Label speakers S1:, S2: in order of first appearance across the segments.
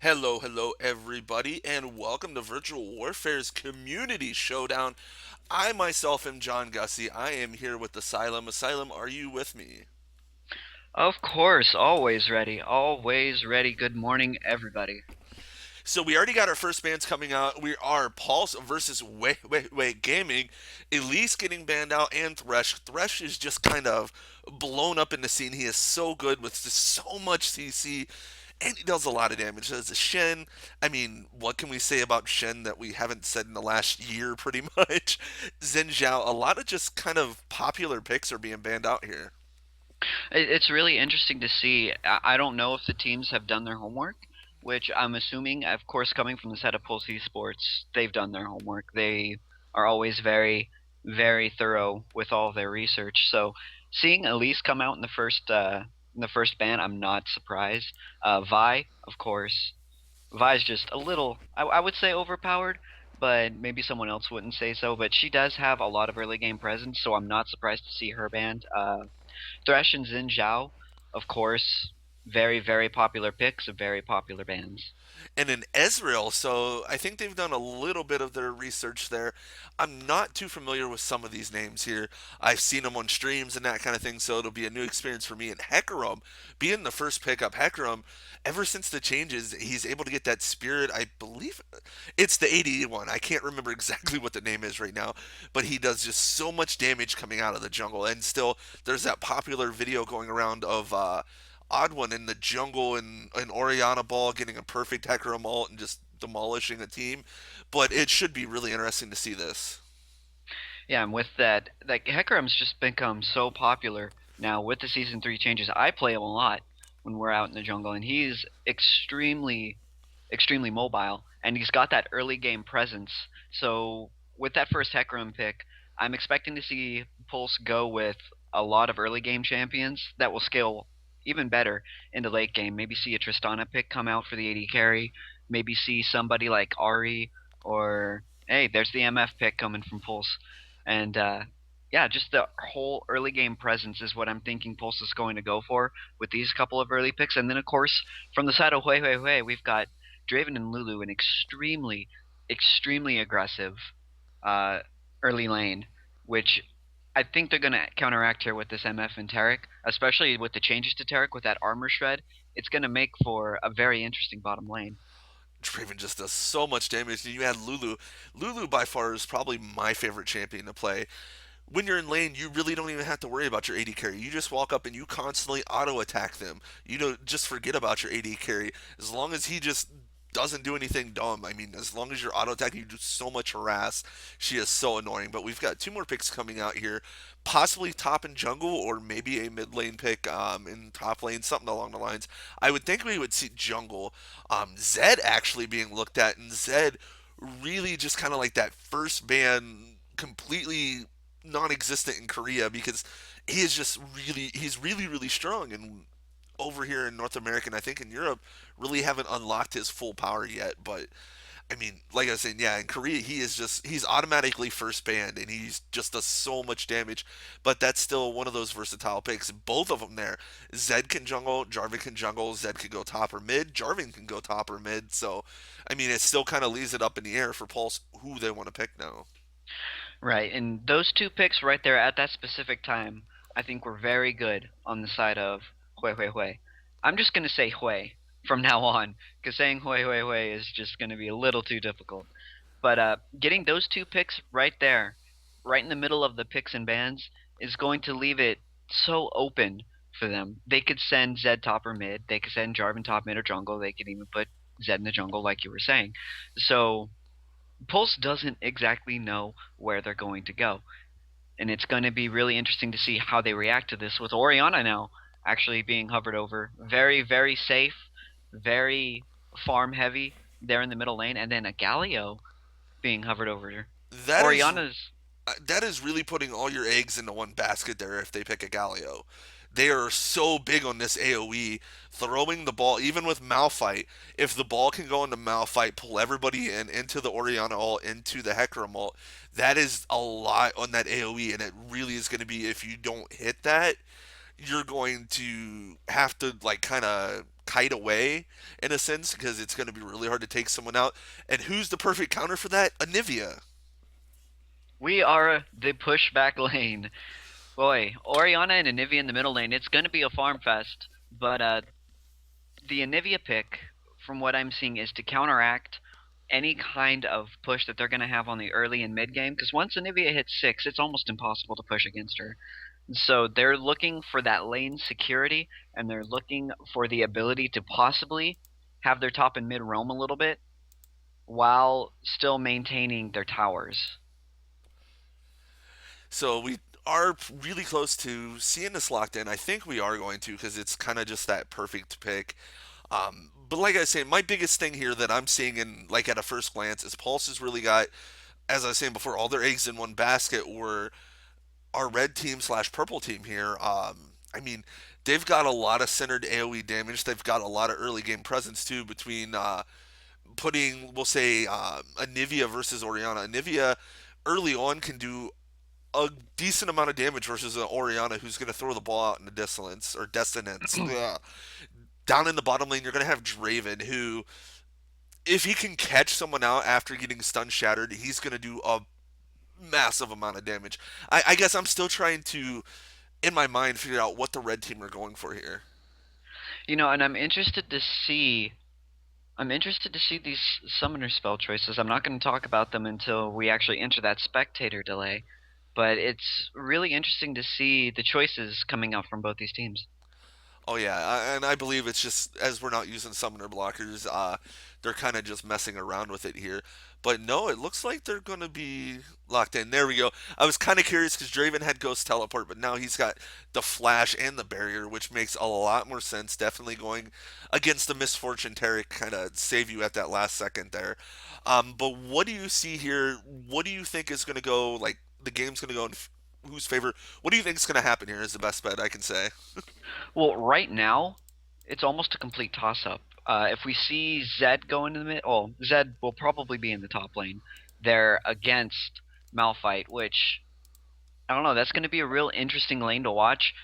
S1: Hello, hello, everybody, and welcome to Virtual Warfare's Community Showdown. I myself am John Gussie. I am here with Asylum. Asylum, are you with me?
S2: Of course, always ready. Always ready. Good morning, everybody.
S1: So we already got our first bands coming out. We are Pulse versus Hue Gaming. Elise getting banned out, and Thresh. Thresh is just kind of blown up in the scene. He is so good with just so much CC, and he does a lot of damage. As a Shen, I mean, what can we say about Shen that we haven't said in the last year, pretty much? Zen Zhao, a lot of just kind of popular picks are being banned out here.
S2: It's really interesting to see. I don't know if the teams have done their homework, which I'm assuming, of course, coming from the set of Pulse eSports, they've done their homework. They are always very, very thorough with all their research. So seeing Elise come out in the first ban, I'm not surprised. Vi, of course, Vi's just a little, I would say overpowered, but maybe someone else wouldn't say so. But she does have a lot of early game presence, so I'm not surprised to see her banned. Thresh and Xin Zhao, of course, very, very popular picks of very popular bands.
S1: And in Israel. So I think they've done a little bit of their research there. I'm not too familiar with some of these names here. I've seen them on streams and that kind of thing, so it'll be a new experience for me. And Hecarim, being the first pickup, Hecarim, ever since the changes, he's able to get that spirit. I believe it's the 80 one. I can't remember exactly what the name is right now, but he does just so much damage coming out of the jungle. And still, there's that popular video going around of odd one in the jungle and an Oriana ball getting a perfect Hecarim ult and just demolishing a team. But it should be really interesting to see this.
S2: Yeah, and with that, like Hecarim's just become so popular now with the season 3 changes. I play him a lot when we're out in the jungle, and he's extremely, extremely mobile, and he's got that early game presence. So with that first Hecarim pick, I'm expecting to see Pulse go with a lot of early game champions that will scale even better into late game. Maybe see a Tristana pick come out for the AD carry. Maybe see somebody like Ari, or hey, there's the MF pick coming from Pulse. And yeah, just the whole early game presence is what I'm thinking Pulse is going to go for with these couple of early picks. And then, of course, from the side of Hue Hue Hue, we've got Draven and Lulu, an extremely, extremely aggressive uh, early lane, which I think they're going to counteract here with this MF and Taric, especially with the changes to Taric with that armor shred. It's going to make for a very interesting bottom lane.
S1: Draven just does so much damage. And you add Lulu. Lulu by far is probably my favorite champion to play. When you're in lane, you really don't even have to worry about your AD carry. You just walk up and you constantly auto attack them. You don't just forget about your AD carry. As long as he just doesn't do anything dumb. I mean, as long as you're auto attacking, you do so much harass. She is so annoying. But we've got two more picks coming out here, possibly top and jungle, or maybe a mid lane pick in top lane, something along the lines. I would think we would see jungle. Zed actually being looked at, and Zed really just kind of like that first ban completely non-existent in Korea because he's really strong, and over here in North America and I think in Europe really haven't unlocked his full power yet. But I mean, like I was saying, yeah, in Korea he's automatically first banned and he's just does so much damage. But that's still one of those versatile picks. Both of them there. Zed can jungle, Jarvan can jungle, Zed can go top or mid, Jarvan can go top or mid. So I mean, it still kind of leaves it up in the air for Pulse who they want to pick now.
S2: Right, and those two picks right there at that specific time, I think were very good on the side of Hui Hui Hui. I'm just going to say Hui from now on, because saying Hui Hui Hui is just going to be a little too difficult. But getting those two picks right there, right in the middle of the picks and bans, is going to leave it so open for them. They could send Zed top or mid, they could send Jarvan top mid or jungle, they could even put Zed in the jungle like you were saying. So Pulse doesn't exactly know where they're going to go. And it's going to be really interesting to see how they react to this with Oriana now actually being hovered over. Very, very safe, very farm heavy there in the middle lane, and then a Galio being hovered over.
S1: That is
S2: Oriana's
S1: that is really putting all your eggs into one basket there if they pick a Galio. They are so big on this AoE, throwing the ball, even with Malphite. If the ball can go into Malphite, pull everybody into the Oriana ult, into the Hecarim ult, that is a lot on that AoE, and it really is going to be, if you don't hit that, you're going to have to like kind of kite away in a sense because it's going to be really hard to take someone out. And who's the perfect counter for that? Anivia.
S2: We are the pushback lane. Boy, Oriana and Anivia in the middle lane, it's going to be a farm fest. But the Anivia pick, from what I'm seeing, is to counteract any kind of push that they're going to have on the early and mid game. Because once Anivia hits 6, it's almost impossible to push against her. So they're looking for that lane security, and they're looking for the ability to possibly have their top and mid roam a little bit while still maintaining their towers.
S1: So we are really close to seeing this locked in. I think we are going to because it's kind of just that perfect pick. But like I say, my biggest thing here that I'm seeing in like at a first glance is Pulse has really got, as I was saying before, all their eggs in one basket. Or our red team slash purple team here. I mean, they've got a lot of centered AOE damage. They've got a lot of early game presence too between putting, we'll say, Anivia versus Oriana. Anivia early on can do a decent amount of damage versus an Oriana who's going to throw the ball out in the dissonance or dissonance. Ugh. Down in the bottom lane, you're going to have Draven, who, if he can catch someone out after getting stun shattered, he's going to do a massive amount of damage. I guess I'm still trying to, in my mind, figure out what the red team are going for here.
S2: And I'm interested to see these summoner spell choices. I'm not going to talk about them until we actually enter that spectator delay, but it's really interesting to see the choices coming out from both these teams.
S1: Oh yeah, and I believe it's just as we're not using summoner blockers, they're kind of just messing around with it here. But no, it looks like they're gonna be locked in. There we go. I was kind of curious because Draven had Ghost Teleport, but now he's got the Flash and the Barrier, which makes a lot more sense. Definitely going against the Misfortune Tarek, kind of save you at that last second there. But what do you see here? What do you think is gonna go? Like the game's gonna go in whose favor? What do you think is gonna happen here? Is the best bet I can say.
S2: Well, right now, it's almost a complete toss up. If we see Zed go into the mid, oh, Zed will probably be in the top lane. They're against Malphite, which I don't know. That's going to be a real interesting lane to watch.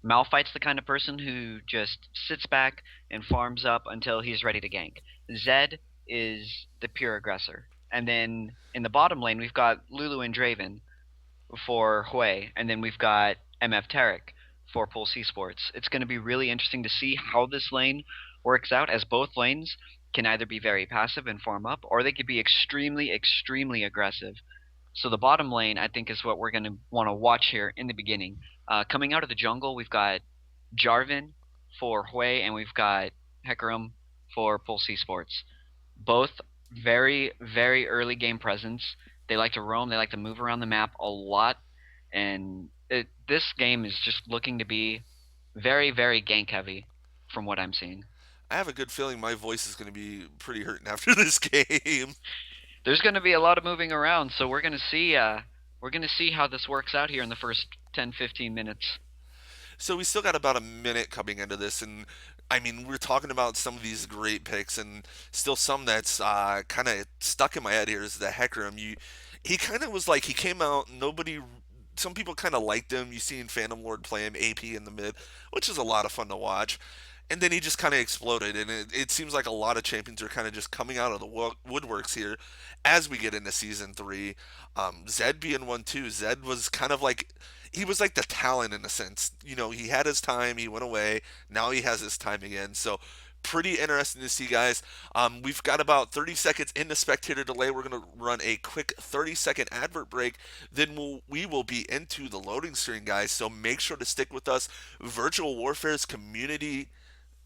S2: Malphite's the kind of person who just sits back and farms up until he's ready to gank. Zed is the pure aggressor. And then in the bottom lane, we've got Lulu and Draven for Hue, and then we've got MF Tarek for Pulse eSports. It's going to be really interesting to see how this lane works out, as both lanes can either be very passive and farm up, or they could be extremely, extremely aggressive. So the bottom lane, I think, is what we're going to want to watch here in the beginning. Coming out of the jungle, we've got Jarvan for Hue, and we've got Hecarim for Pulse eSports. Both very, very early game presence. They like to roam. They like to move around the map a lot, and this game is just looking to be very, very gank heavy, from what I'm seeing.
S1: I have a good feeling my voice is going to be pretty hurting after this game.
S2: There's going to be a lot of moving around, so we're going to see. We're going to see how this works out here in the first 10, 15 minutes.
S1: So we still got about a minute coming into this, and I mean we're talking about some of these great picks, and still some that's kind of stuck in my head here is the Hecarim. He kind of was like he came out, nobody. Some people kind of liked him. You seen Phantom Lord play him AP in the mid, which is a lot of fun to watch. And then he just kind of exploded, and it seems like a lot of champions are kind of just coming out of the woodworks here as we get into season three. Zed being one too. Zed was kind of like he was like the talent in a sense. You know, he had his time, he went away. Now he has his time again. So pretty interesting to see, guys. We've got about 30 seconds in the spectator delay. We're going to run a quick 30-second advert break. Then we will be into the loading screen, guys. So make sure to stick with us. Virtual Warfare's community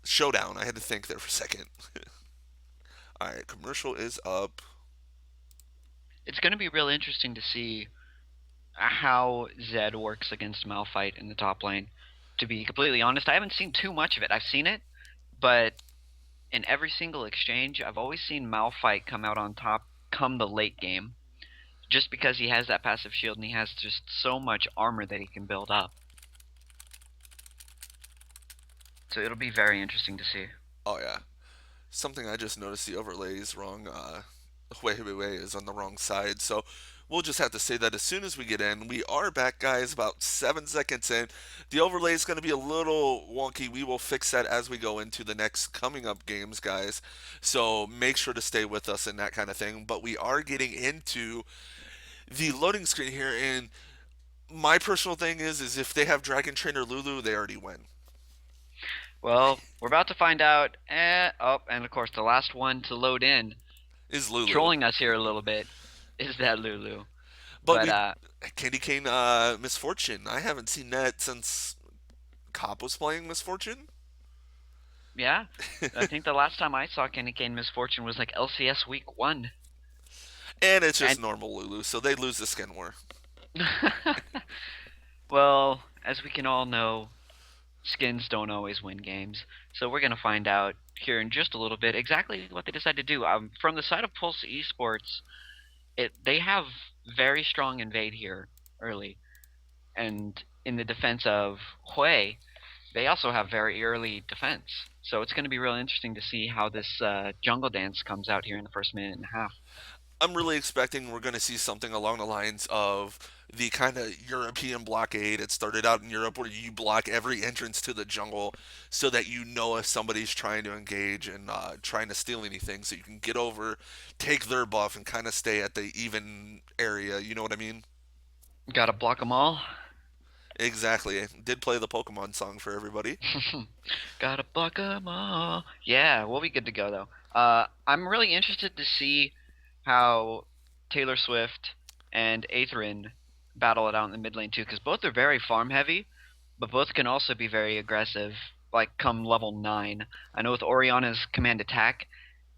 S1: showdown. I had to think there for a second. All right, commercial is up.
S2: It's going to be real interesting to see how Zed works against Malphite in the top lane. To be completely honest, I haven't seen too much of it. I've seen it, but in every single exchange, I've always seen Malphite come out on top come the late game, just because he has that passive shield and he has just so much armor that he can build up. So it'll be very interesting to see.
S1: Oh yeah, something I just noticed the overlay is wrong. Hue Hue is on the wrong side. So We'll just have to say that as soon as we get in. We are back, guys, about 7 seconds in. The overlay is going to be a little wonky. We will fix that as we go into the next coming up games, guys. So make sure to stay with us and that kind of thing. But we are getting into the loading screen here, and my personal thing is if they have Dragon Trainer Lulu, they already win.
S2: Well, we're about to find out. Oh, and of course, the last one to load in,
S1: Is Lulu.
S2: trolling us here a little bit, is that Lulu.
S1: But
S2: But
S1: we Candy Cane Misfortune. I haven't seen that since Cop was playing Misfortune.
S2: yeah, I think the last time I saw Candy Cane Misfortune was like LCS Week 1.
S1: And it's just
S2: And
S1: normal Lulu, so they lose the skin war.
S2: well, as we can all know, skins don't always win games. So we're going to find out here in just a little bit exactly what they decide to do. From the side of Pulse Esports, they have very strong invade here early, and in the defense of Hue, they also have very early defense. So it's going to be real interesting to see how this jungle dance comes out here in the first minute and a half.
S1: I'm really expecting we're going to see something along the lines of the kind of European blockade. It started out in Europe where you block every entrance to the jungle so that you know if somebody's trying to engage and trying to steal anything, so you can get over, take their buff, and kind of stay at the even area. You know what I mean?
S2: Gotta block them all.
S1: Exactly. Did play the Pokemon song for everybody.
S2: Gotta block them all. Yeah, we'll be good to go though. I'm really interested to see how Taylor Swift and Atherin battle it out in the mid lane too, because both are very farm heavy, but both can also be very aggressive. Like come level 9, I know with Oriana's command attack,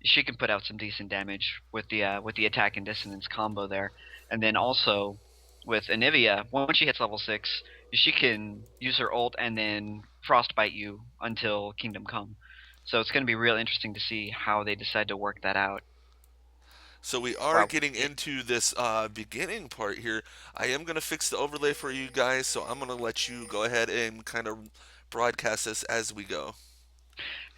S2: she can put out some decent damage with the attack and dissonance combo there, and then also with Anivia, once she hits level 6, she can use her ult and then frostbite you until Kingdom Come. So it's going to be real interesting to see how they decide to work that out.
S1: So we are
S2: Wow.
S1: getting into this beginning part here. I am going to fix the overlay for you guys, so I'm going to let you go ahead and kind of broadcast this as we go.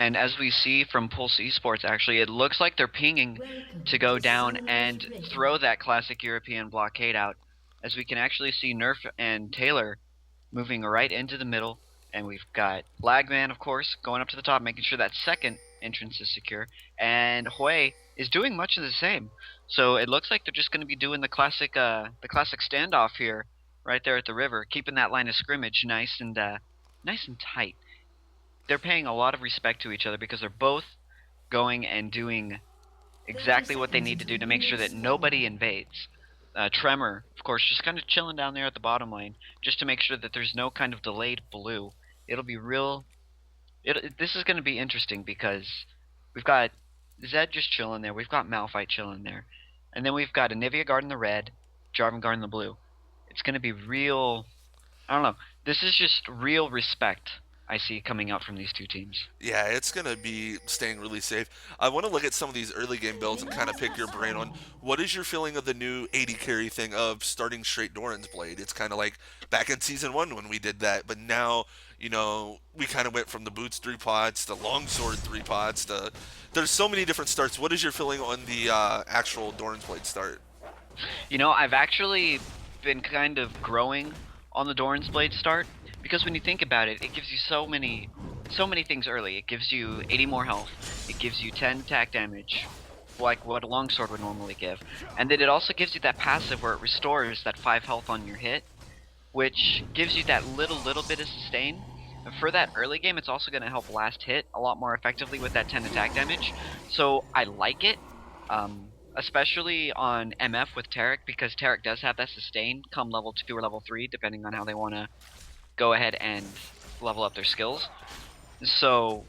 S2: And as we see from Pulse Esports, actually, it looks like they're pinging to
S3: Welcome
S2: go
S3: to
S2: down
S3: Sunrise
S2: and
S3: Ring.
S2: throw that classic European blockade out. As we can actually see Nerf and Taylor moving right into the middle. And we've got Lagman, of course, going up to the top, making sure that second entrance is secure. And Hue is doing much of the same. So it looks like they're just going to be doing the classic standoff here, right there at the river, keeping that line of scrimmage nice and tight. They're paying a lot of respect to each other because they're both going and doing
S3: 30
S2: exactly what they
S3: seconds
S2: need to
S3: until
S2: do to
S3: the
S2: make sure
S3: ring
S2: that
S3: starts.
S2: nobody invades. Tremor, of course, just kind of chilling down there at the bottom lane, just to make sure that there's no kind of delayed blue. It'll be real. This is going to be interesting because we've got Zed just chilling there. We've got Malphite chilling there, and then we've got Anivia guarding the red, Jarvan guarding the blue. It's going to be real. I don't know. This is just real respect I see coming out from these two teams.
S1: Yeah, it's going to be staying really safe. I want to look at some of these early game builds and
S3: Ring
S1: kind of
S3: has
S1: pick
S3: not
S1: your brain on
S3: spawned.
S1: what is your feeling of the new 80 carry thing of starting straight Doran's Blade. It's kind of like back in Season 1 when we did that, but now, we kind of went from the boots 3 pots to longsword 3 pots to. There's so many different starts. What is your feeling on the actual Doran's Blade start?
S2: I've actually been kind of growing on the Doran's Blade start because when you think about it, it gives you so many things early. It gives you 80 more health. It gives you 10 attack damage, like what a longsword would normally give. And then it also gives you that passive where it restores that 5 health on your hit, which gives you that little bit of sustain. And for that early game, it's also going to help last hit a lot more effectively with that 10 attack damage. So I like it, especially on MF with Tarek, because Tarek does have that sustain come level 2 or level 3, depending on how they want to go ahead and level up their skills. So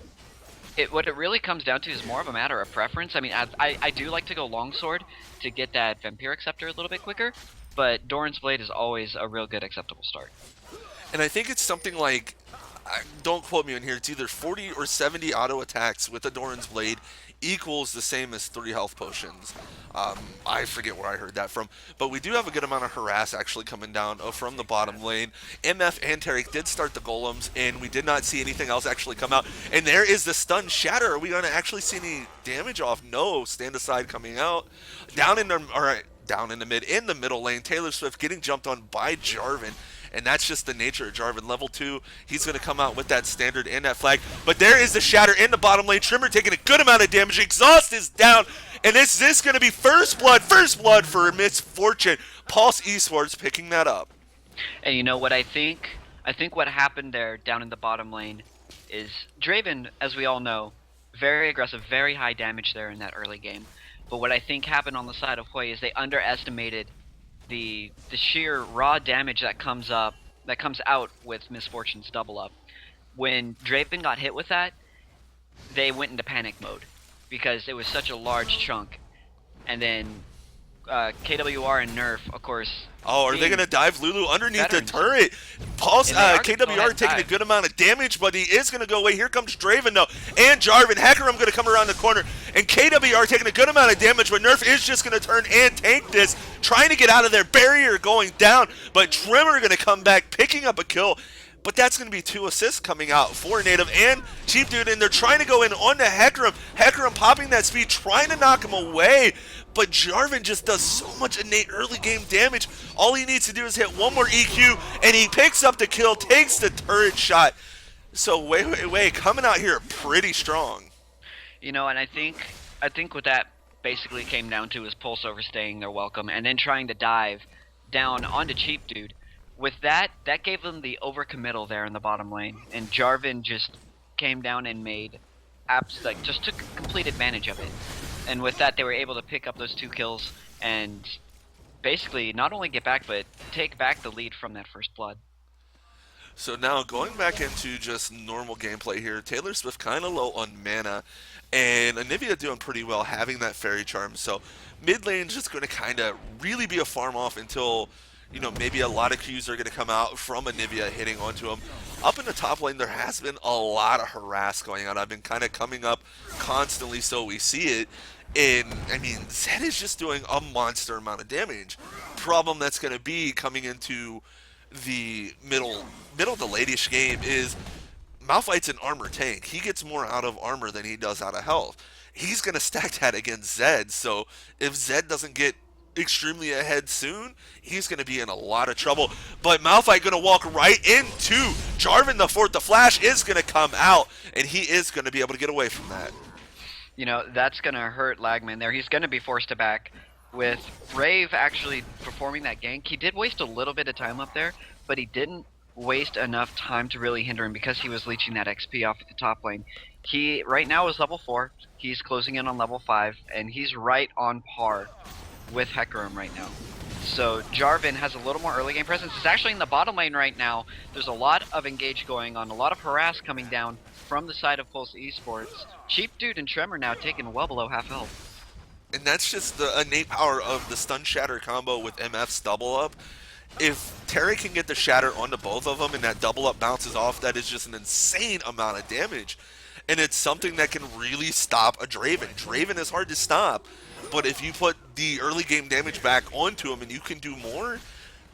S2: what it really comes down to is more of a matter of preference. I mean, I do like to go longsword to get that vampiric scepter a little bit quicker, but Doran's Blade is always a real good acceptable start.
S1: And I think it's something like, don't quote me on here, it's either 40 or 70 auto attacks with a Doran's Blade equals the same as 3 health potions. I forget where I heard that from, but we do have a good amount of harass actually coming down from the bottom lane. MF and Tarek did start the golems, and we did not see anything else actually come out. And there is the stun shatter. Are we going to actually see any damage off? No, stand aside coming out. Down in the, all right, down in the middle lane, Taylor Swift getting jumped on by Jarvan. And that's just the nature of Jarvan. Level 2, he's going to come out with that standard and that flag. But there is the shatter in the bottom lane. Trimmer taking a good amount of damage. Exhaust is down. And is this going to be first blood for Miss Fortune. Pulse eSports picking that up.
S2: And you know what I think? I think what happened there down in the bottom lane is Draven, as we all know, very aggressive, very high damage there in that early game. But what I think happened on the side of Hue is they underestimated the sheer raw damage that comes out with Miss Fortune's double up. When Draven got hit with that, they went into panic mode because it was such a large chunk. And then KWR and Nerf, of course.
S1: Oh, are they going to dive Lulu underneath
S2: veterans.
S1: the turret? Pulse, KWR taking a
S2: dive.
S1: good amount of damage, but he is going to go away. Here comes Draven, though, and Jarvan. Hackerum going to come around the corner, and KWR taking a good amount of damage, but Nerf is just going to turn and tank this, trying to get out of their barrier going down, but Trimmer going to come back, picking up a kill. But that's going to be 2 assists coming out for Native and Cheap Dude, and they're trying to go in on the Hecarim. Hecarim popping that speed, trying to knock him away, but Jarvan just does so much innate early game damage. All he needs to do is hit one more EQ, and he picks up the kill, takes the turret shot. So Wei coming out here pretty strong.
S2: You know, and I think what that basically came down to is Pulse overstaying their welcome and then trying to dive down onto Cheap Dude. With that gave them the overcommittal there in the bottom lane, and Jarvan just came down and made just took complete advantage of it. And with that, they were able to pick up those 2 kills and basically not only get back, but take back the lead from that first blood.
S1: So now going back into just normal gameplay here, Taylor Swift kind of low on mana, and Anivia doing pretty well having that fairy charm. So mid lane just going to kind of really be a farm off until, you know, maybe a lot of Qs are going to come out from Anivia hitting onto him. Up in the top lane, there has been a lot of harass going on. I've been kind of coming up constantly, so we see it. And, I mean, Zed is just doing a monster amount of damage. Problem that's going to be coming into the middle of the late-ish game is Malphite's an armor tank. He gets more out of armor than he does out of health. He's going to stack that against Zed, so if Zed doesn't get extremely ahead soon, he's going to be in a lot of trouble. But Malphite going to walk right into Jarvan the Fourth. The flash is going to come out, and he is going to be able to get away from that.
S2: You know, that's going to hurt Lagman there. He's going to be forced to back. With Rave actually performing that gank, he did waste a little bit of time up there, but he didn't waste enough time to really hinder him because he was leeching that XP off at the top lane. He right now is level 4. He's closing in on level 5, and he's right on par with Hecarim right now. So Jarvan has a little more early game presence. It's actually in the bottom lane right now. There's a lot of engage going on, a lot of harass coming down from the side of Pulse Esports. Cheap Dude and Tremor now taking well below half health.
S1: And that's just the innate power of the stun shatter combo with MF's double up. If Terry can get the shatter onto both of them and that double up bounces off, that is just an insane amount of damage. And it's something that can really stop a Draven. Draven is hard to stop, but if you put the early game damage back onto him and you can do more,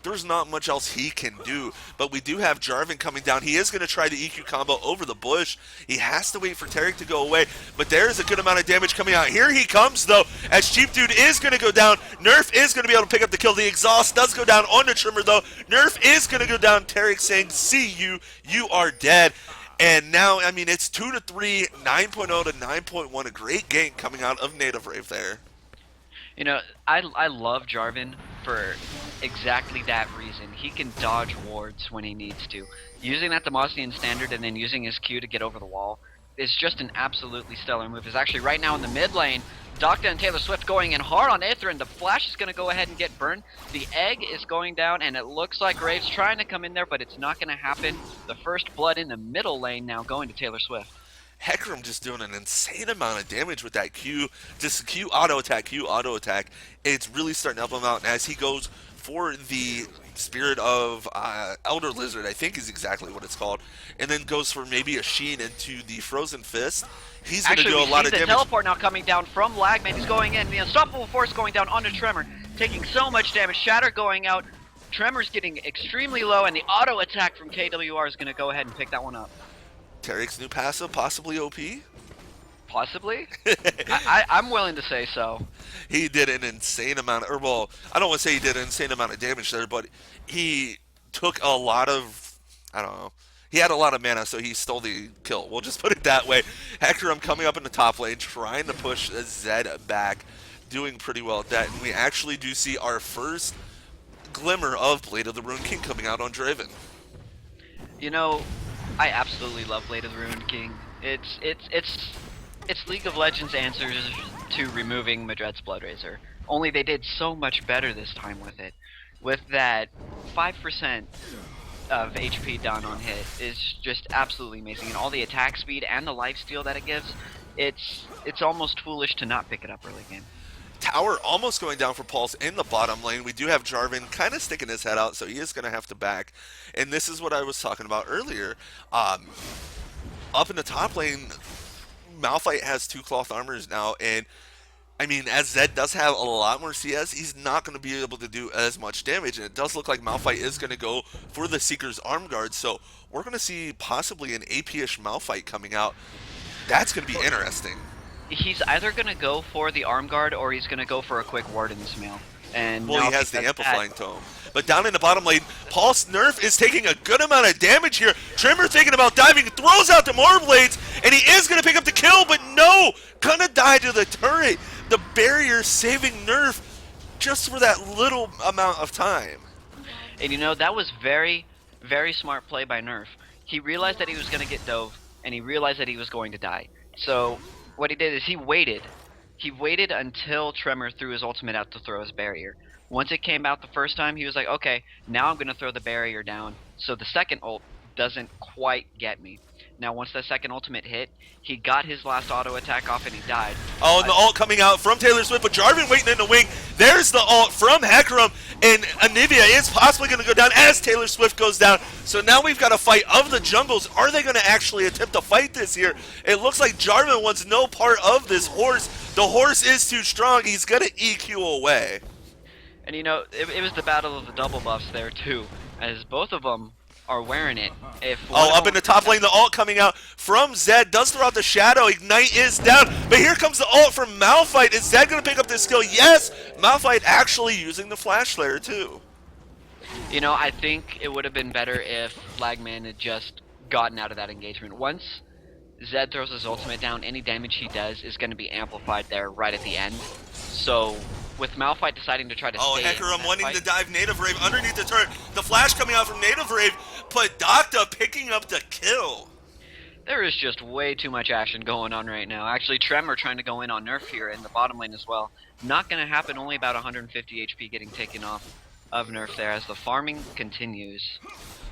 S1: there's not much else he can do. But we do have Jarvan coming down. He is going to try the EQ combo over the bush. He has to wait for Tarek to go away. But there is a good amount of damage coming out. Here he comes, though, as Cheap Dude is going to go down. Nerf is going to be able to pick up the kill. The exhaust does go down on the Trimmer, though. Nerf is going to go down. Tarek saying, see you. You are dead. And now, I mean, it's 2-3, 9.0 to 9.1. A great gank coming out of Native Rave there.
S2: You know, I love Jarvan for exactly that reason. He can dodge wards when he needs to. Using that Demosthenes standard and then using his Q to get over the wall is just an absolutely stellar move. Is actually right now in the mid lane. Docta and Taylor Swift going in hard on Aether, and the flash is going to go ahead and get burned. The egg is going down, and it looks like Rave's trying to come in there, but it's not going to happen. The first blood in the middle lane now going to Taylor Swift.
S1: Hecarim just doing an insane amount of damage with that Q. Just Q auto attack, Q auto attack. It's really starting to help him out. And as he goes for the Spirit of Elder Lizard, I think is exactly what it's called, and then goes for maybe a Sheen into the Frozen Fist. He's going to
S2: Actually,
S1: do
S2: we
S1: a lot
S2: see
S1: of
S2: the
S1: damage.
S2: teleport now coming down from Lagman. He's going in. The Unstoppable Force going down onto Tremor, taking so much damage. Shatter going out. Tremor's getting extremely low, and the auto attack from KWR is going to go ahead and pick that one up.
S1: Tarek's new passive, possibly OP?
S2: Possibly? I'm willing to say so.
S1: He did an insane amount, or well, I don't want to say he did an insane amount of damage there, but he took a lot of, I don't know, he had a lot of mana, so he stole the kill. We'll just put it that way. Hecarim coming up in the top lane, trying to push Zed back, doing pretty well at that, and we actually do see our first glimmer of Blade of the Ruined King coming out on Draven.
S2: You know, I absolutely love Blade of the Ruined King. It's League of Legends answers to removing Madred's Bloodraiser. Only they did so much better this time with it. With that 5% of HP done on hit is just absolutely amazing, and all the attack speed and the lifesteal that it gives, it's almost foolish to not pick it up early game.
S1: Tower almost going down for Pulse in the bottom lane. We do have Jarvan kind of sticking his head out, so he is going to have to back. And this is what I was talking about earlier. Up in the top lane, Malphite has 2 cloth armors now, and I mean, as Zed does have a lot more CS, he's not going to be able to do as much damage, and it does look like Malphite is going to go for the Seeker's Arm Guard, so we're going to see possibly an AP-ish Malphite coming out. That's going to be interesting.
S2: He's either going to go for the Arm Guard or he's going to go for a quick Warden's Mail. And
S1: well, he has the Amplifying Tome. But down in the bottom lane, Pulse Nerf is taking a good amount of damage here. Tremor thinking about diving, throws out the Morblades, and he is going to pick up the kill, but no! Gonna die to the turret. The barrier saving Nerf just for that little amount of time.
S2: And you know, that was very, very smart play by Nerf. He realized that he was going to get dove, and he realized that he was going to die. So what he did is he waited. He waited until Tremor threw his ultimate out to throw his barrier. Once it came out the first time, he was like, okay, now I'm going to throw the barrier down so the second ult doesn't quite get me. Now, once that second ultimate hit, he got his last auto attack off and he died.
S1: Oh, and the ult coming out from Taylor Swift, but Jarvan waiting in the wing. There's the ult from Hecarim, and Anivia is possibly going to go down as Taylor Swift goes down. So now we've got a fight of the jungles. Are they going to actually attempt to fight this here? It looks like Jarvan wants no part of this horse. The horse is too strong. He's going to EQ away.
S2: And you know, it was the battle of the double buffs there too, as both of them are wearing it.
S1: Up in the top lane, the ult coming out from Zed does throw out the shadow. Ignite is down, but here comes the ult from Malphite. Is Zed going to pick up this skill? Yes, Malphite actually using the Flash Slayer too.
S2: You know, I think it would have been better if Lagman had just gotten out of that engagement. Once Zed throws his ultimate down, any damage he does is going to be amplified there right at the end. So with Malphite deciding to try to stay
S1: Hecarim wanting to dive Native Rave underneath the turret. The flash coming out from Native Rave, but Docta picking up the kill.
S2: There is just way too much action going on right now. Actually, Tremor trying to go in on Nerf here in the bottom lane as well. Not going to happen, only about 150 HP getting taken off of Nerf there as the farming continues.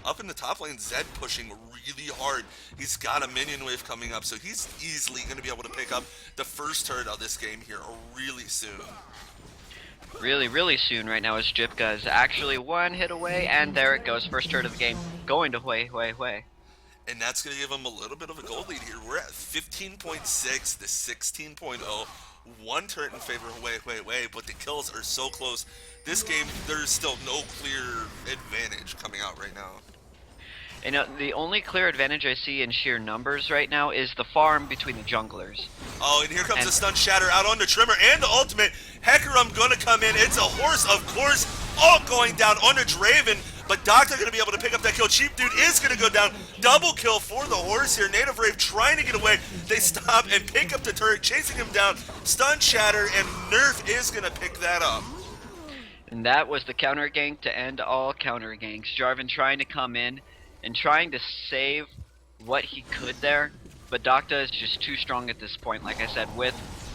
S1: Up in the top lane, Zed pushing really hard. He's got a minion wave coming up, so he's easily going to be able to pick up the first turret of this game here really soon.
S2: Really soon right now as Jipka is actually one hit away, and there it goes, first turret of the game, going to Hue Hue Hue.
S1: And that's going to give him a little bit of a gold lead here. We're at 15.6 to 16.0. One turret in favor of Hue Hue Hue, but the kills are so close. This game, there's still no clear advantage coming out right now.
S2: You know, the only clear advantage I see in sheer numbers right now is the farm between the junglers.
S1: Oh, and here comes the stun shatter out on the Tremor and the ultimate. Hecarim gonna come in. It's a horse, of course, all going down on the Draven. But Doctor gonna be able to pick up that kill. Cheap Dude is gonna go down. Double kill for the horse here. Native Rave trying to get away. They stop and pick up the turret, chasing him down. Stun shatter, and Nerf is gonna pick that up.
S2: And that was the counter gank to end all counter ganks. Jarvan trying to come in and trying to save what he could there, but Docta is just too strong at this point, like I said, with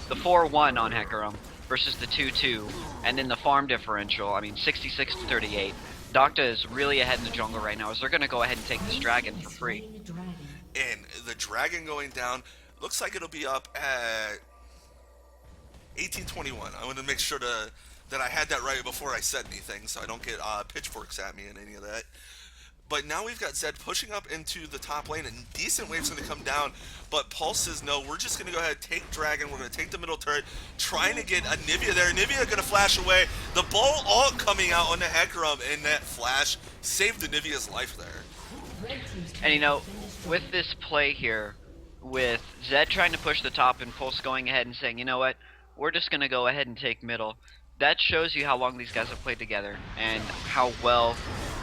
S2: the 4-1 on Hecarim versus the 2-2, and then the farm differential, I mean 66 to 38. Docta is really ahead in the jungle right now, as they're going to go ahead and take this dragon for free.
S1: And the dragon going down, looks like it'll be up at 1821. I want to make sure that I had that right before I said anything, so I don't get pitchforks at me and any of that. But now we've got Zed pushing up into the top lane, and decent wave's going to come down. But Pulse says, no, we're just going to go ahead, take Dragon. We're going to take the middle turret, trying to get a Nivea there. Nivea going to flash away. The ball all coming out on the Hecarim, and that flash saved the Nivea's life there.
S2: And you know, with this play here, with Zed trying to push the top and Pulse going ahead and saying, you know what, we're just going to go ahead and take middle, that shows you how long these guys have played together and how well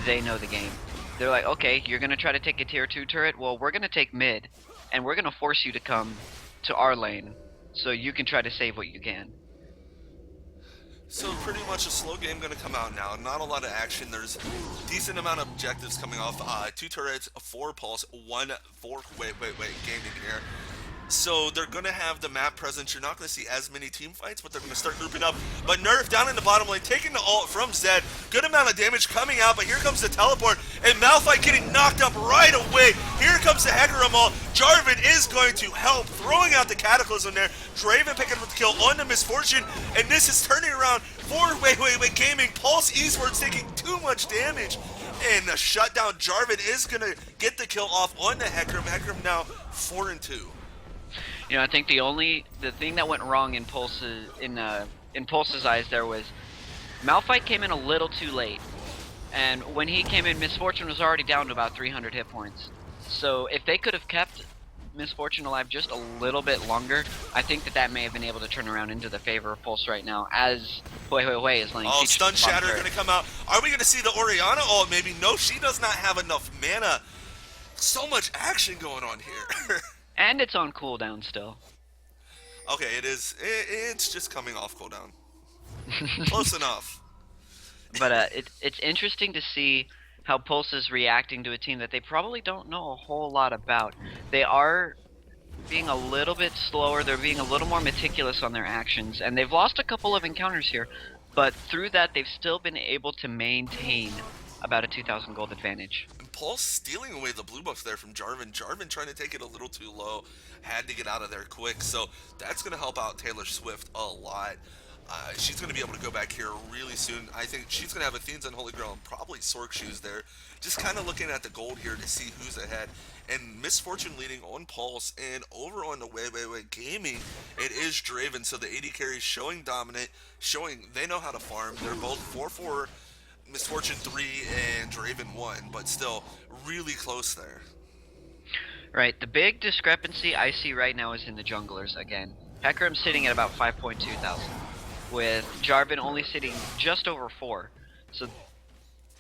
S2: they know the game. They're like, okay, you're going to try to take a tier 2 turret? Well, we're going to take mid, and we're going to force you to come to our lane so you can try to save what you can.
S1: So pretty much a slow game going to come out now. Not a lot of action. There's decent amount of objectives coming off. 2 turrets, 4 pulse, 1 4 gaming here. So they're going to have the map presence. You're not going to see as many team fights, but they're going to start grouping up. But Nerf down in the bottom lane, taking the ult from Zed. Good amount of damage coming out, but here comes the teleport. And Malphite getting knocked up right away. Here comes the Hecarim ult. Jarvan is going to help, throwing out the Cataclysm there. Draven picking up the kill on the Misfortune. And this is turning around for Gaming. Pulse eSports taking too much damage. And the shutdown, Jarvan is going to get the kill off on the Hecarim. Hecarim now 4-2.
S2: You know, I think the thing that went wrong in Pulse's eyes there was Malphite came in a little too late, and when he came in, Misfortune was already down to about 300 hit points. So if they could have kept Misfortune alive just a little bit longer, I think that may have been able to turn around into the favor of Pulse right now, as Hue Hue is laying.
S1: Oh, Stun Shatter going to come out. Are we going to see the Orianna? Oh, maybe. No, she does not have enough mana. So much action going on here.
S2: And it's on cooldown still.
S1: Okay, it is. It's just coming off cooldown. Close enough.
S2: But it's interesting to see how Pulse is reacting to a team that they probably don't know a whole lot about. They are being a little bit slower. They're being a little more meticulous on their actions, and they've lost a couple of encounters here. But through that, they've still been able to maintain about a 2,000 gold advantage.
S1: And Pulse stealing away the blue buff there from Jarvan. Jarvan trying to take it a little too low. Had to get out of there quick. So that's going to help out Taylor Swift a lot. She's going to be able to go back here really soon. I think she's going to have Athene's Unholy Grail and probably Sork Shoes there. Just kind of looking at the gold here to see who's ahead. And Misfortune leading on Pulse. And over on the Gaming, it is Draven. So the AD carry showing dominant, showing they know how to farm. They're both 4-4. Misfortune 3 and Draven 1, but still really close there.
S2: Right, the big discrepancy I see right now is in the junglers again. Hecarim's sitting at about 5.2 thousand, with Jarvan only sitting just over 4. So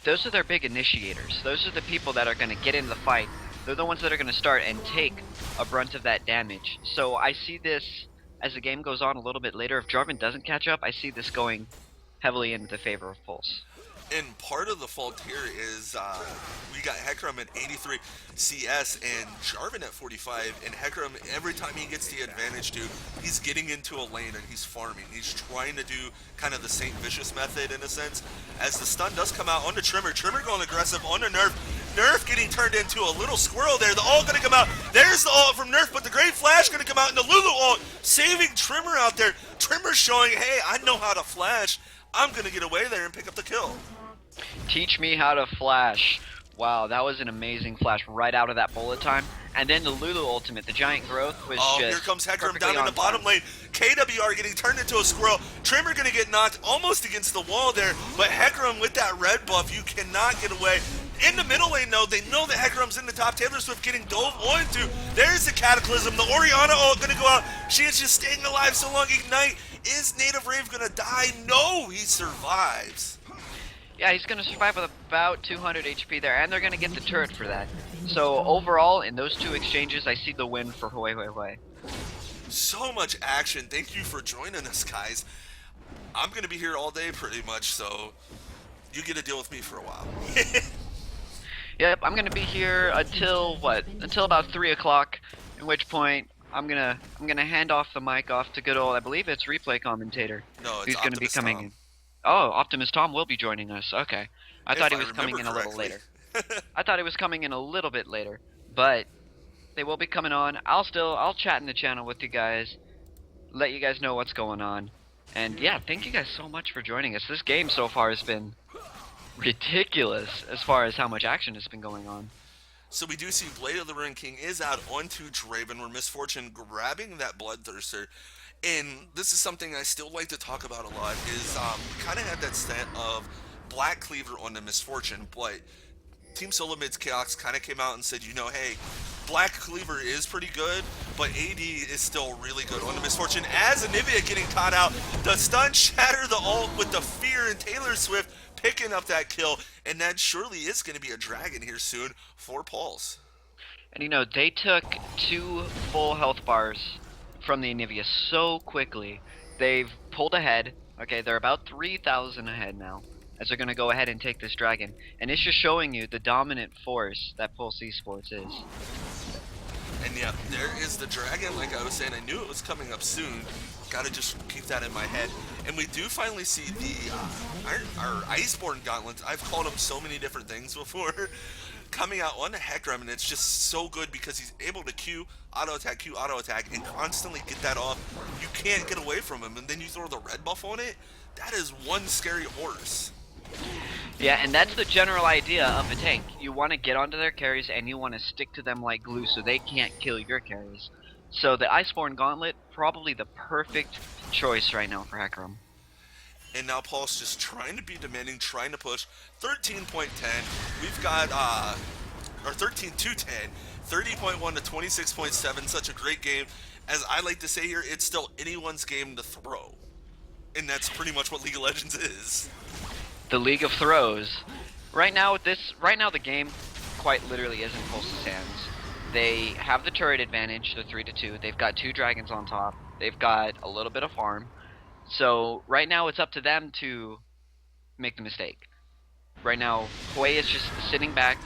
S2: those are their big initiators. Those are the people that are going to get in the fight. They're the ones that are going to start and take a brunt of that damage. So I see this, as the game goes on a little bit later, if Jarvan doesn't catch up, I see this going heavily into the favor of Pulse.
S1: And part of the fault here is we got Hecarim at 83 CS and Jarvan at 45. And Hecarim, every time he gets the advantage to, he's getting into a lane and he's farming. He's trying to do kind of the St. Vicious method in a sense. As the stun does come out on the Trimmer. Trimmer going aggressive on the Nerf. Nerf getting turned into a little squirrel there. The ult going to come out. There's the ult from Nerf, but the Great Flash going to come out and the Lulu ult saving Trimmer out there. Trimmer showing, hey, I know how to flash. I'm going to get away there and pick up the kill.
S2: Teach me how to flash. Wow, that was an amazing flash right out of that bullet time. And then the Lulu ultimate, the giant growth was just
S1: here comes Hecarim down in the bottom lane. KWR getting turned into a squirrel. Trimmer going to get knocked almost against the wall there. But Hecarim with that red buff, you cannot get away. In the middle lane, though, they know that Hecarim's in the top. Taylor Swift getting dove onto. There's the Cataclysm. The Orianna ult going to go out. She is just staying alive so long. Ignite. Is Native Rave going to die? No, he survives.
S2: Yeah, he's going to survive with about 200 HP there, and they're going to get the turret for that. So overall, in those two exchanges, I see the win for Hue Hue Hue.
S1: So much action. Thank you for joining us, guys. I'm going to be here all day pretty much, so you get to deal with me for a while.
S2: Yep, I'm going to be here until, what? Until about 3 o'clock, at which point I'm gonna hand off the mic off to good old, I believe it's replay commentator.
S1: No, it's
S2: who's going to be coming
S1: Tom.
S2: in. Oh, Optimus Tom will be joining us. Okay. I thought he was coming in a little later. I thought he was coming in a little bit later, but they will be coming on. I'll chat in the channel with you guys, let you guys know what's going on. And yeah, thank you guys so much for joining us. This game so far has been ridiculous as far as how much action has been going on.
S1: So we do see Blade of the Ruined King is out onto Draven, where Misfortune grabbing that Bloodthirster. And this is something I still like to talk about a lot, is we kind of had that set of Black Cleaver on the Misfortune, but Team Solo Mid's Chaos kind of came out and said, you know, hey, Black Cleaver is pretty good, but AD is still really good on the Misfortune. As Anivia getting caught out, the stun shatter the ult with the fear, and Taylor Swift picking up that kill, and that surely is going to be a dragon here soon for Pulse.
S2: And you know, they took 2 full health bars from the Anivia so quickly. They've pulled ahead. Okay, they're about 3,000 ahead now, as they're going to go ahead and take this dragon. And it's just showing you the dominant force that Pulse eSports is.
S1: And yeah, there is the dragon. Like I was saying, I knew it was coming up soon. Gotta just keep that in my head. And we do finally see the our Iceborne gauntlets. I've called him so many different things before. Coming out on the Hecarim, and it's just so good because he's able to Q, auto attack, and constantly get that off. You can't get away from him, and then you throw the red buff on it. That is one scary horse.
S2: Yeah, and that's the general idea of a tank. You want to get onto their carries and you want to stick to them like glue so they can't kill your carries. So the Iceborne Gauntlet, probably the perfect choice right now for Hecarim.
S1: And now Pulse just trying to be demanding, trying to push. 13.10. We've got, or 13 to 10. 30.1 to 26.7. Such a great game. As I like to say here, it's still anyone's game to throw. And that's pretty much what League of Legends is.
S2: The League of Throws. Right now the game quite literally is in Pulse's hands. They have the turret advantage, the 3-2. They've got 2 dragons on top. They've got a little bit of farm. So right now it's up to them to make the mistake. Right now, Hue is just sitting back.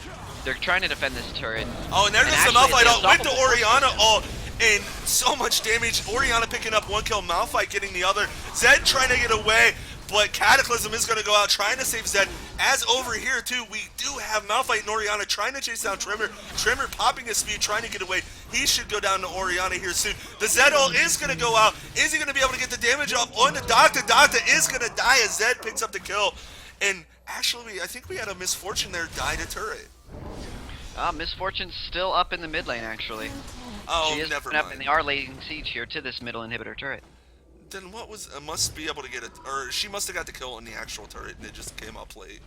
S2: They're trying to defend this turret.
S1: Oh, and there's the Malphite ult with the Orianna ult, and so much damage. Orianna picking up 1 kill, Malphite getting the other. Zed trying to get away, but Cataclysm is going to go out trying to save Zed. As over here, too, we do have Malphite and Orianna trying to chase down Tremor. Tremor popping his speed, trying to get away. He should go down to Orianna here soon. The Zed ult is going to go out. Is he going to be able to get the damage off on the Doctor? Doctor is going to die as Zed picks up the kill. And actually, I think we had a Misfortune there, die to turret.
S2: Misfortune's still up in the mid lane, actually.
S1: Oh,
S2: she is
S1: never
S2: up,
S1: mind.
S2: and they are laying siege here to this middle inhibitor turret.
S1: Then what was... must be able to get it... Or she must have got the kill on the actual turret, and it just came up late.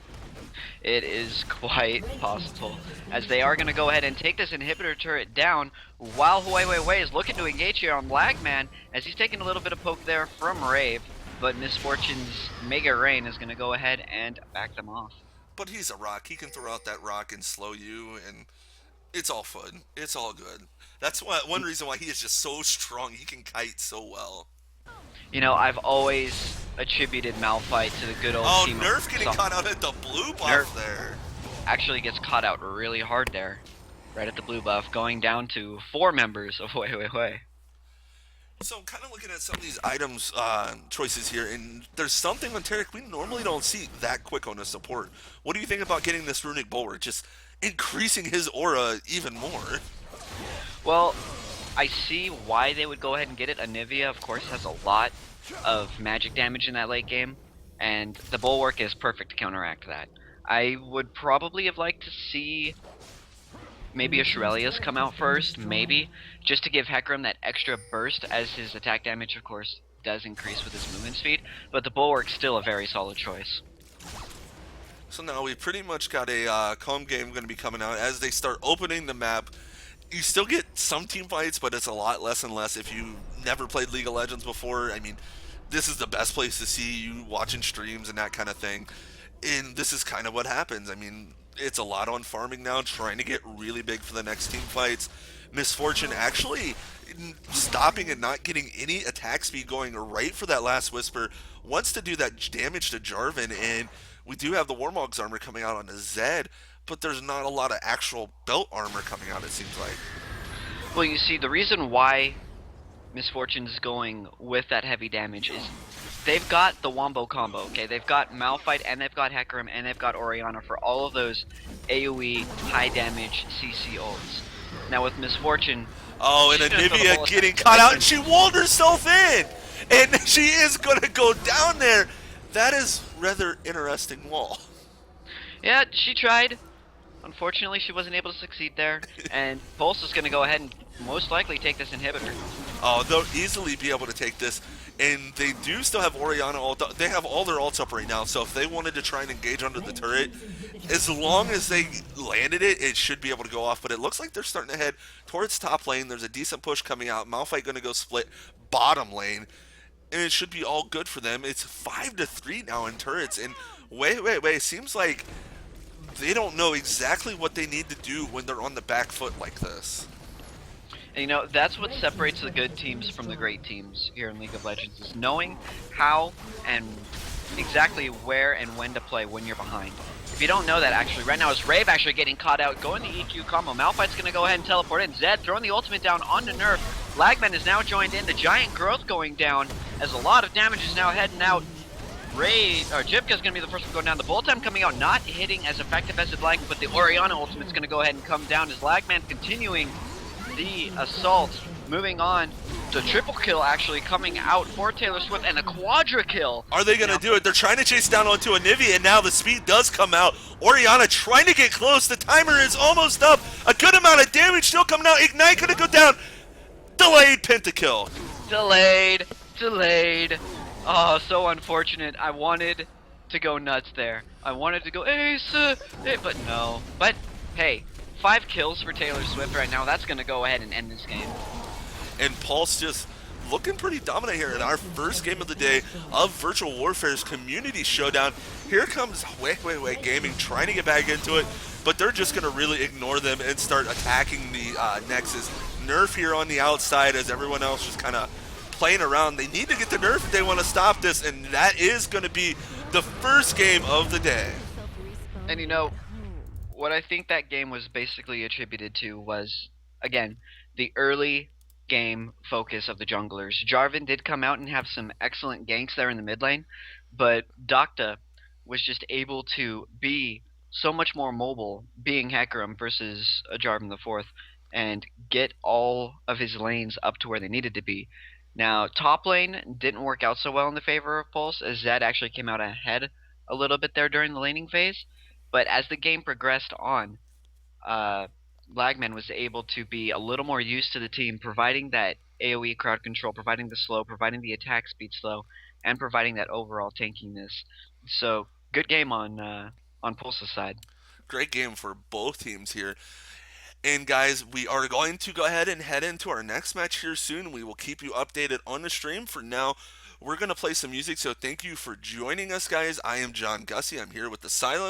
S2: It is quite possible, as they are going to go ahead and take this inhibitor turret down, while Hue Hue is looking to engage here on Lagman, as he's taking a little bit of poke there from Rave, but Misfortune's Mega Rain is going to go ahead and back them off.
S1: But he's a rock. He can throw out that rock and slow you, and it's all fun. It's all good. That's one reason why he is just so strong. He can kite so well.
S2: You know, I've always attributed Malphite to the good old team.
S1: Oh, Nerf getting caught out at the blue buff there.
S2: Actually gets caught out really hard there. Right at the blue buff, going down to 4 members of Hue Hue Hue.
S1: So I'm kind of looking at some of these items choices here, and there's something on Tarek we normally don't see that quick on a support. What do you think about getting this Runic Bulwark, just increasing his aura even more?
S2: Well, I see why they would go ahead and get it. Anivia, of course, has a lot of magic damage in that late game, and the Bulwark is perfect to counteract that. I would probably have liked to see maybe a Shurelius come out first, maybe, just to give Hecarim that extra burst, as his attack damage, of course, does increase with his movement speed, but the Bulwark's still a very solid choice.
S1: So now we pretty much got a calm game going to be coming out as they start opening the map. You still get some team fights, but it's a lot less and less if you never played League of Legends before. I mean, this is the best place to see you watching streams and that kind of thing. And this is kind of what happens. I mean, it's a lot on farming now, trying to get really big for the next team fights. Misfortune actually stopping and not getting any attack speed, going right for that last Whisper. Wants to do that damage to Jarvan, and we do have the Warmog's armor coming out on the Zed, but there's not a lot of actual belt armor coming out, it seems like.
S2: Well, you see, the reason why Misfortune's going with that heavy damage is they've got the Wombo combo, okay? They've got Malphite, and they've got Hecarim, and they've got Orianna for all of those AoE high damage CC ults. Now with Misfortune...
S1: Oh, and Anivia getting caught out, and she walled herself in! and she is going to go down there. That is rather interesting wall.
S2: Yeah, she tried. Unfortunately, she wasn't able to succeed there, and Pulse is going to go ahead and most likely take this inhibitor.
S1: Oh, they'll easily be able to take this, and they do still have Oriana ult. They have all their ults up right now, so if they wanted to try and engage under the turret, as long as they landed it, it should be able to go off. But it looks like they're starting to head towards top lane. There's a decent push coming out. Malphite going to go split bottom lane, and it should be all good for them. It's 5-3 now in turrets, and wait. Seems like they don't know exactly what they need to do when they're on the back foot like this.
S2: And that's what separates the good teams from the great teams here in League of Legends, is knowing how and exactly where and when to play when you're behind. If you don't know that, actually, right now is Rave actually getting caught out, going the EQ combo. Malphite's going to go ahead and teleport in. Zed throwing the ultimate down onto Nerf. Lagman is now joined in. The giant growth going down as a lot of damage is now heading out. Jipka's going to be the first one going down. The Bolt Time coming out, not hitting as effective as it'd like, but the Orianna ultimate's going to go ahead and come down as Lagman continuing the assault. Moving on to triple kill actually coming out for Taylor Swift, and a quadra kill.
S1: Are they going to do it? They're trying to chase down onto Anivia, and now the speed does come out. Orianna trying to get close. The timer is almost up. A good amount of damage still coming out. Ignite going to go down. Delayed pentakill.
S2: Delayed. Oh, so unfortunate. I wanted to go nuts there. I wanted to go ace, but no. But hey, 5 kills for Taylor Swift right now. That's going to go ahead and end this game.
S1: And Pulse just looking pretty dominant here in our first game of the day of Virtual Warfare's Community Showdown. Here comes Hue Hue Gaming trying to get back into it, but they're just going to really ignore them and start attacking the Nexus. Nerf here on the outside as everyone else just kind of playing around. They need to get the Nerf if they want to stop this, and that is going to be the first game of the day.
S2: And what I think that game was basically attributed to was, again, the early game focus of the junglers. Jarvan did come out and have some excellent ganks there in the mid lane, but Docta was just able to be so much more mobile, being Hecarim versus a Jarvan the Fourth, and get all of his lanes up to where they needed to be. Now, top lane didn't work out so well in the favor of Pulse, as Zed actually came out ahead a little bit there during the laning phase, but as the game progressed on, Lagman was able to be a little more used to the team, providing that AoE crowd control, providing the slow, providing the attack speed slow, and providing that overall tankiness. So, good game on Pulse's side.
S1: Great game for both teams here. And guys, we are going to go ahead and head into our next match here soon. We will keep you updated on the stream. For now, we're going to play some music, so thank you for joining us, guys. I am John Gussie. I'm here with the Asylum.